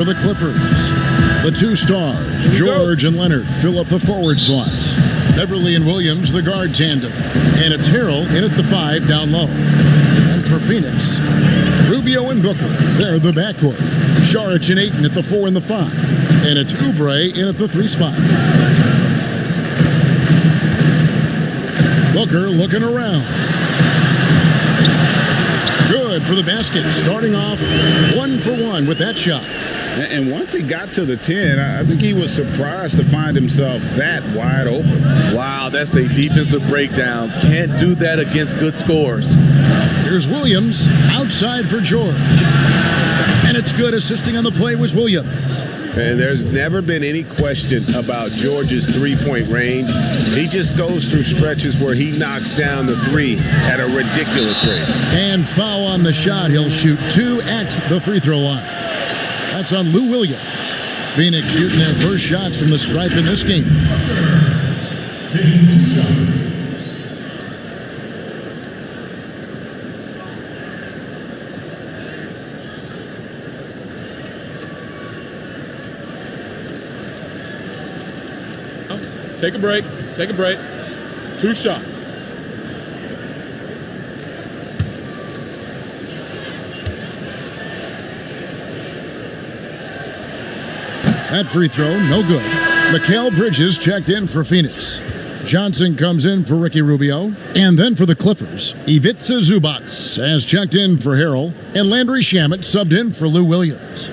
For the Clippers, the two stars, George and Leonard, fill up the forward slots. Beverly and Williams, the guard tandem. And it's Harrell in at the 5 down low. And for Phoenix, Rubio and Booker, they're the backcourt. Saric and Ayton at the 4 and the 5. And it's Oubre in at the 3 spot. Booker looking around. Good for the basket, starting off 1 for 1 with that shot. And once he got to the 10, I think he was surprised to find himself that wide open. Wow, that's a defensive breakdown. Can't do that against good scores. Here's Williams outside for George. And it's good. Assisting on the play was Williams. And there's never been any question about George's three-point range. He just goes through stretches where he knocks down the 3 at a ridiculous rate. And foul on the shot. He'll shoot 2 at the free throw line. That's on Lou Williams. Phoenix shooting their first shots from the stripe in this game. Taking 2 shots. Take a break. Take a break. 2 shots. That free throw, no good. Mikal Bridges checked in for Phoenix. Johnson comes in for Ricky Rubio. And then for the Clippers, Ivica Zubac has checked in for Harrell. And Landry Shamet subbed in for Lou Williams.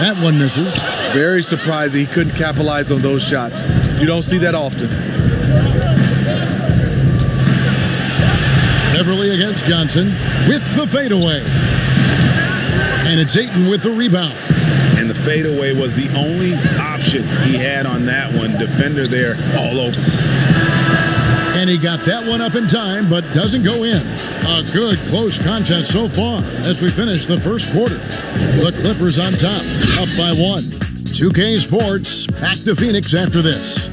That one misses. Very surprising he couldn't capitalize on those shots. You don't see that often. Beverly against Johnson with the fadeaway. And it's Ayton with the rebound. And the fadeaway was the only option he had on that one. Defender there all over. And he got that one up in time, but doesn't go in. A good close contest so far as we finish the first quarter. The Clippers on top, up by 1. 2K Sports, back to Phoenix after this.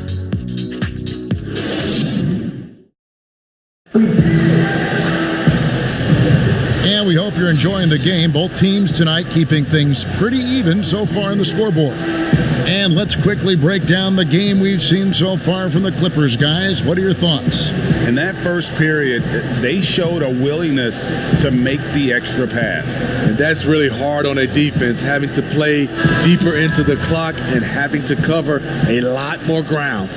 And we hope you're enjoying the game. Both teams tonight keeping things pretty even so far in the scoreboard. And let's quickly break down the game we've seen so far from the Clippers, guys. What are your thoughts? In that first period, they showed a willingness to make the extra pass. And that's really hard on a defense, having to play deeper into the clock and having to cover a lot more ground.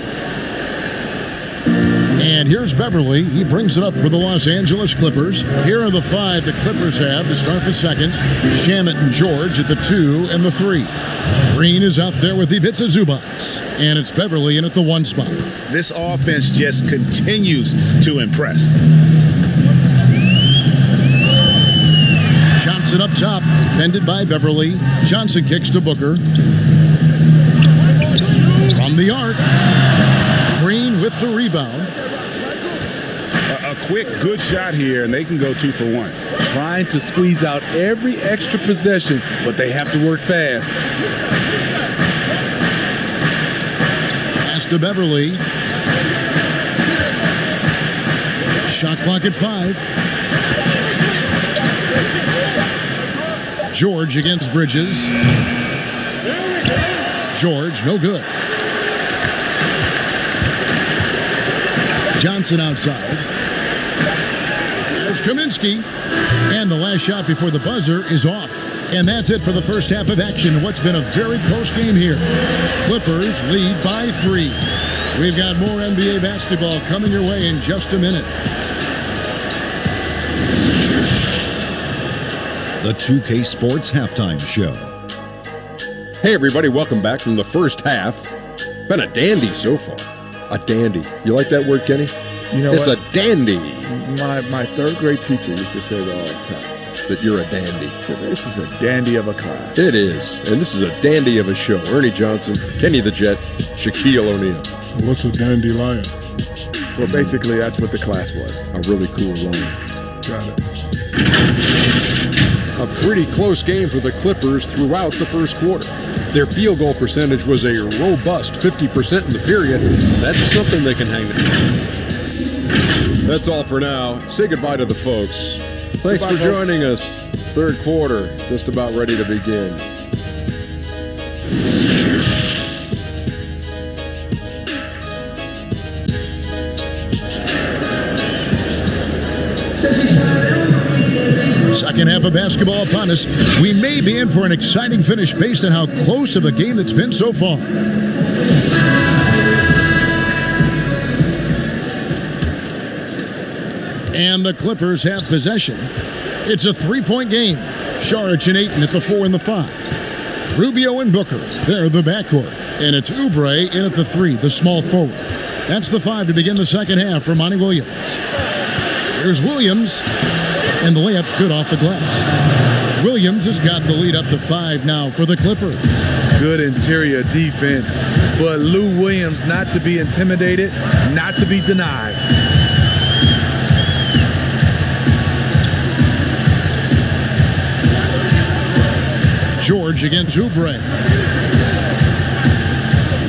And here's Beverly. He brings it up for the Los Angeles Clippers. Here are the 5 the Clippers have to start the second. Shamet and George at the 2 and the 3. Green is out there with Ivica Zubac. And it's Beverly in at the 1 spot. This offense just continues to impress. Johnson up top, defended by Beverly. Johnson kicks to Booker. From the arc. Green with the rebound. A quick, good shot here, and they can go 2 for 1. Trying to squeeze out every extra possession, but they have to work fast. Pass to Beverly. Shot clock at 5. George against Bridges. George, no good. Johnson outside. There's Kaminsky. And the last shot before the buzzer is off. And that's it for the first half of action. What's been a very close game here. Clippers lead by 3. We've got more NBA basketball coming your way in just a minute. The 2K Sports Halftime Show. Hey, everybody. Welcome back from the first half. Been a dandy so far. A dandy. You like that word, Kenny? You know it's what? a dandy. My third grade teacher used to say that all the time. That you're a dandy. So this is a dandy of a class. It is. And this is a dandy of a show. Ernie Johnson, Kenny the Jet, Shaquille O'Neal. So what's a dandelion? Well, basically, that's what the class was. A really cool line. Got it. A pretty close game for the Clippers throughout the first quarter. Their field goal percentage was a robust 50% in the period. That's something they can hang on. That's all for now. Say goodbye to the folks. Thanks for joining us. Third quarter, just about ready to begin. Second half of basketball upon us. We may be in for an exciting finish based on how close of a game it's been so far. And the Clippers have possession. It's a three-point game. Saric and Ayton at the 4 and the 5. Rubio and Booker, they're the backcourt. And it's Oubre in at the 3, the small forward. That's the 5 to begin the second half for Monty Williams. Here's Williams, and the layup's good off the glass. Williams has got the lead up to 5 now for the Clippers. Good interior defense, but Lou Williams not to be intimidated, not to be denied. George against Oubre.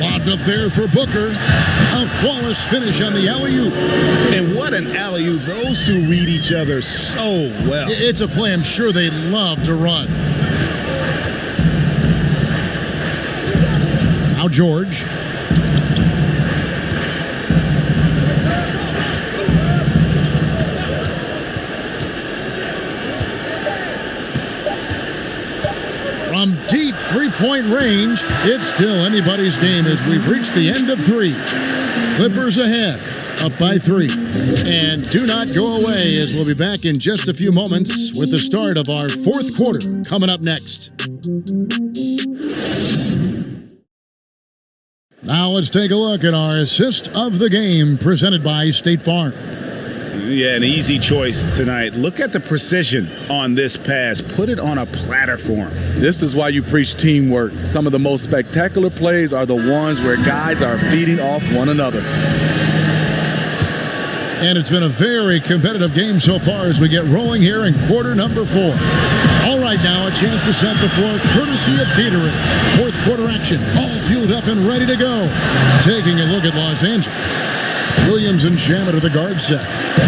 Lobbed up there for Booker. A flawless finish on the alley-oop. And what an alley-oop. Those two read each other so well. It's a play I'm sure they love to run. Now George. From deep three-point range, it's still anybody's game as we've reached the end of 3. Clippers ahead, up by 3. And do not go away as we'll be back in just a few moments with the start of our fourth quarter coming up next. Now let's take a look at our assist of the game presented by State Farm. Yeah, an easy choice tonight. Look at the precision on this pass. Put it on a platter for him. This is why you preach teamwork. Some of the most spectacular plays are the ones where guys are feeding off one another. And it's been a very competitive game so far as we get rolling here in quarter number 4. All right, now a chance to set the floor courtesy of catering. Fourth quarter action, all fueled up and ready to go. Taking a look at Los Angeles. Williams and Shamet are the guard set.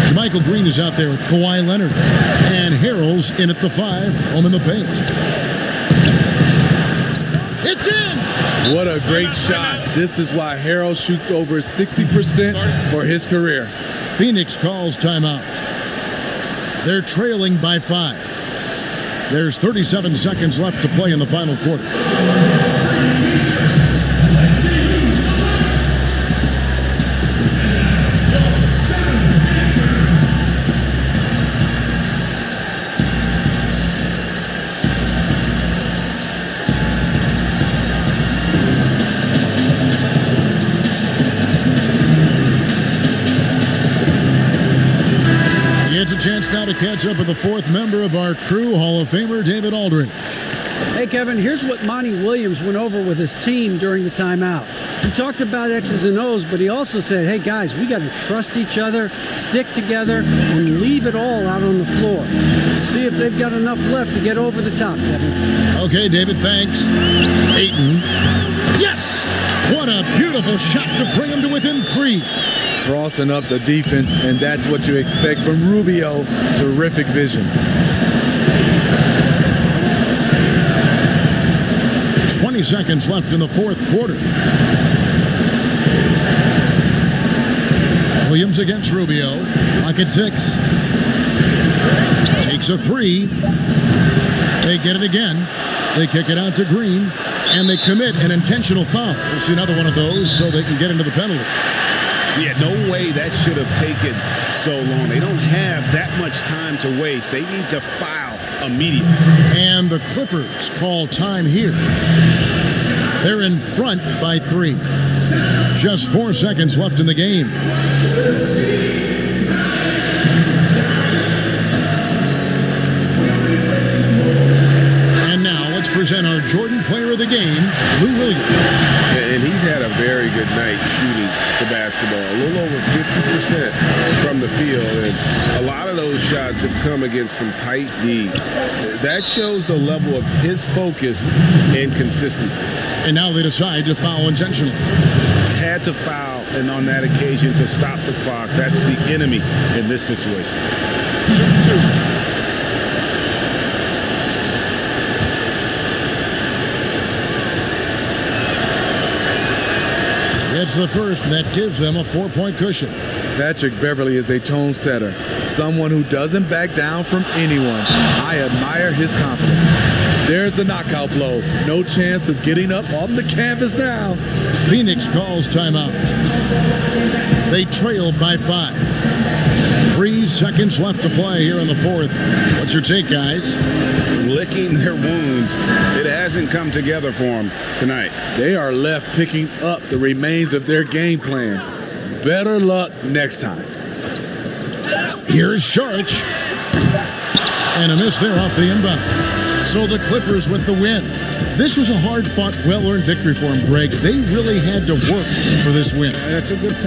Jermichael Green is out there with Kawhi Leonard. And Harrell's in at the 5, home in the paint. It's in! What a great shot. This is why Harrell shoots over 60% for his career. Phoenix calls timeout. They're trailing by 5. There's 37 seconds left to play in the final quarter. It's a chance now to catch up with the fourth member of our crew, Hall of Famer David Aldridge. Hey, Kevin, here's what Monty Williams went over with his team during the timeout. He talked about X's and O's, but he also said, hey, guys, we got to trust each other, stick together, and leave it all out on the floor. See if they've got enough left to get over the top, Kevin. Okay, David, thanks. Ayton. Yes! What a beautiful shot to bring him to within 3. Crossing up the defense, and that's what you expect from Rubio. Terrific vision. 20 seconds left in the fourth quarter. Williams against Rubio. Clock at 6. Takes a 3. They get it again. They kick it out to Green, and they commit an intentional foul. We'll see another one of those so they can get into the penalty. Yeah, no way that should have taken so long. They don't have that much time to waste. They need to foul immediately. And the Clippers call time here. They're in front by 3. Just 4 seconds left in the game. And now let's present our Jordan Player of the Game, Lou Williams. And he's had a very good night shooting the basketball. A little over 50% from the the field, and a lot of those shots have come against some tight D. That shows the level of his focus and consistency. And now they decide to foul intentionally. Had to foul, and on that occasion to stop the clock. That's the enemy in this situation. 2-2. It's the first, and that gives them a 4-point cushion. Patrick Beverly is a tone setter, someone who doesn't back down from anyone. I admire his confidence. There's the knockout blow. No chance of getting up off the canvas now. Phoenix calls timeout. They trail by 5. 3 seconds left to play here in the fourth. What's your take, guys? Licking their wounds. It hasn't come together for them tonight. They are left picking up the remains of their game plan. Better luck next time. Here's Sharch. And a miss there off the inbound. So the Clippers with the win. This was a hard-fought, well-earned victory for them, Greg. They really had to work for this win. That's a good point.